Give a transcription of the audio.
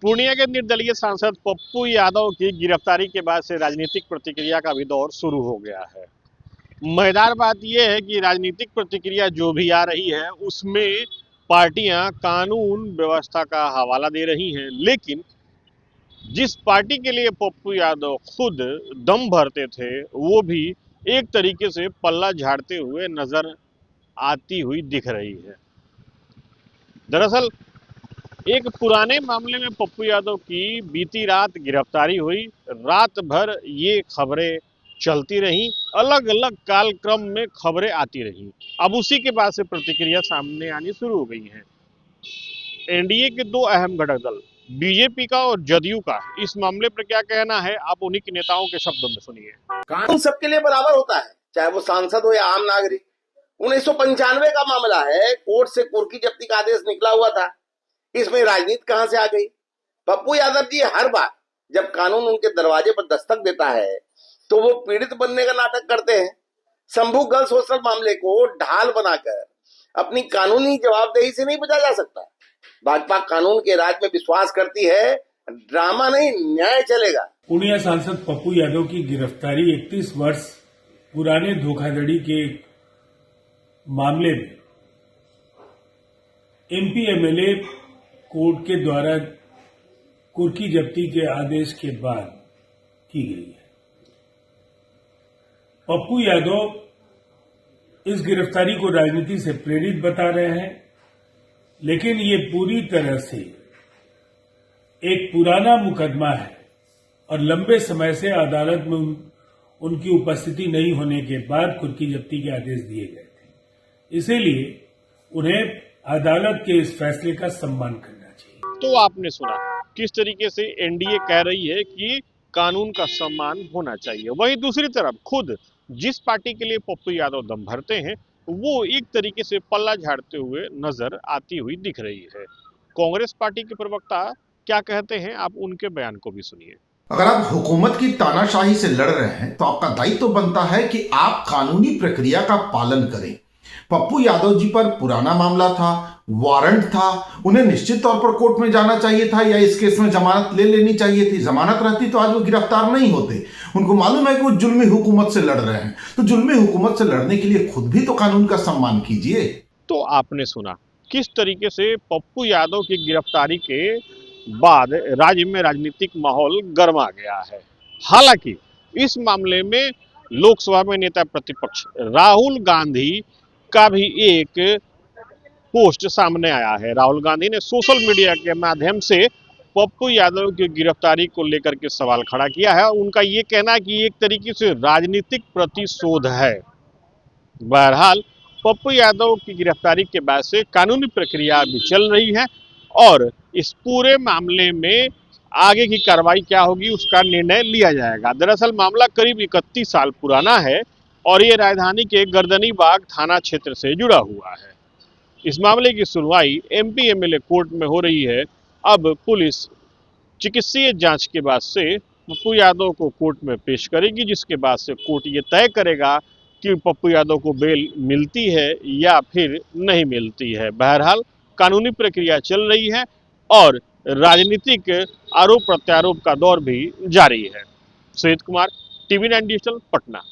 पूर्णिया के निर्दलीय सांसद पप्पू यादव की गिरफ्तारी के बाद से राजनीतिक प्रतिक्रिया का भी दौर शुरू हो गया है। मजेदार बात यह है कि राजनीतिक प्रतिक्रिया जो भी आ रही है उसमें पार्टियां कानून व्यवस्था का हवाला दे रही हैं, लेकिन जिस पार्टी के लिए पप्पू यादव खुद दम भरते थे वो भी एक तरीके से पल्ला झाड़ते हुए नजर आती हुई दिख रही है। दरअसल एक पुराने मामले में पप्पू यादव की बीती रात गिरफ्तारी हुई। रात भर ये खबरें चलती रहीं, अलग अलग कालक्रम में खबरें आती रहीं। अब उसी के बाद से प्रतिक्रिया सामने आनी शुरू हो गई है। एनडीए के दो अहम घटक दल बीजेपी का और जदयू का इस मामले पर क्या कहना है, आप उन्हीं के नेताओं के शब्दों में सुनिए। कानून सबके लिए बराबर होता है, चाहे वो सांसद हो या आम नागरिक। 1995 का मामला है, कोर्ट से कुर्की जब्ती का आदेश निकला हुआ था। इसमें राजनीति कहां से आ गई? पप्पू यादव जी हर बार जब कानून उनके दरवाजे पर दस्तक देता है तो वो पीड़ित बनने का नाटक करते हैं। शंभू गर्ल्स हॉस्टल मामले को ढाल बनाकर अपनी कानूनी जवाबदेही से नहीं बचा जा सकता। भाजपा कानून के राज में विश्वास करती है, ड्रामा नहीं, न्याय चलेगा। पूर्णिया सांसद पप्पू यादव की गिरफ्तारी 31 वर्ष पुराने धोखाधड़ी के मामले में एमपी एमएलए कोर्ट के द्वारा कुर्की जब्ती के आदेश के बाद की गई है। पप्पू यादव इस गिरफ्तारी को राजनीति से प्रेरित बता रहे हैं, लेकिन ये पूरी तरह से एक पुराना मुकदमा है और लंबे समय से अदालत में उनकी उपस्थिति नहीं होने के बाद कुर्की जब्ती के आदेश दिए गए थे। इसीलिए उन्हें अदालत के इस फैसले का सम्मान करना चाहिए। तो आपने सुना किस तरीके से एनडीए कह रही है कि कानून का सम्मान होना चाहिए, वहीं दूसरी तरफ खुद जिस पार्टी के लिए पप्पू यादव दम भरते हैं वो एक तरीके से पल्ला झाड़ते हुए नजर आती हुई दिख रही है। कांग्रेस पार्टी के प्रवक्ता क्या कहते हैं, आप उनके बयान को भी सुनिए। अगर आप हुकूमत की तानाशाही से लड़ रहे हैं तो आपका दायित्व तो बनता है कि आप कानूनी प्रक्रिया का पालन करें। पप्पू यादव जी पर पुराना मामला था, वारंट था, उन्हें निश्चित तौर पर कोर्ट में जाना चाहिए था या इस केस में जमानत ले लेनी चाहिए थी। जमानत रहती तो आज वो गिरफ्तार नहीं होते। उनको मालूम है कि वो जुल्मी हुकूमत से लड़ रहे हैं, तो जुल्मी हुकूमत से लड़ने के लिए खुद भी तो कानून का सम्मान कीजिए। तो आपने सुना किस तरीके से पप्पू यादव की गिरफ्तारी के बाद राज्य में राजनीतिक माहौल गर्मा गया है। हालांकि इस मामले में लोकसभा में नेता प्रतिपक्ष राहुल गांधी का भी एक पोस्ट सामने आया है। राहुल गांधी ने सोशल मीडिया के माध्यम से पप्पू यादव की गिरफ्तारी को लेकर के सवाल खड़ा किया है। उनका ये कहना है कि एक तरीके से राजनीतिक प्रतिशोध है। बहरहाल पप्पू यादव की गिरफ्तारी के बाद से कानूनी प्रक्रिया अभी चल रही है और इस पूरे मामले में आगे की कार्रवाई क्या होगी उसका निर्णय लिया जाएगा। दरअसल मामला करीब 31 साल पुराना है और ये राजधानी के गर्दनीबाग थाना क्षेत्र से जुड़ा हुआ है। इस मामले की सुनवाई एमपी एमएलए कोर्ट में हो रही है। अब पुलिस चिकित्सीय जांच के बाद से पप्पू यादव को कोर्ट में पेश करेगी, जिसके बाद से कोर्ट ये तय करेगा कि पप्पू यादव को बेल मिलती है या फिर नहीं मिलती है। बहरहाल कानूनी प्रक्रिया चल रही है और राजनीतिक आरोप प्रत्यारोप का दौर भी जारी है। Sujeet Kumar, TV 9 digital, Patna.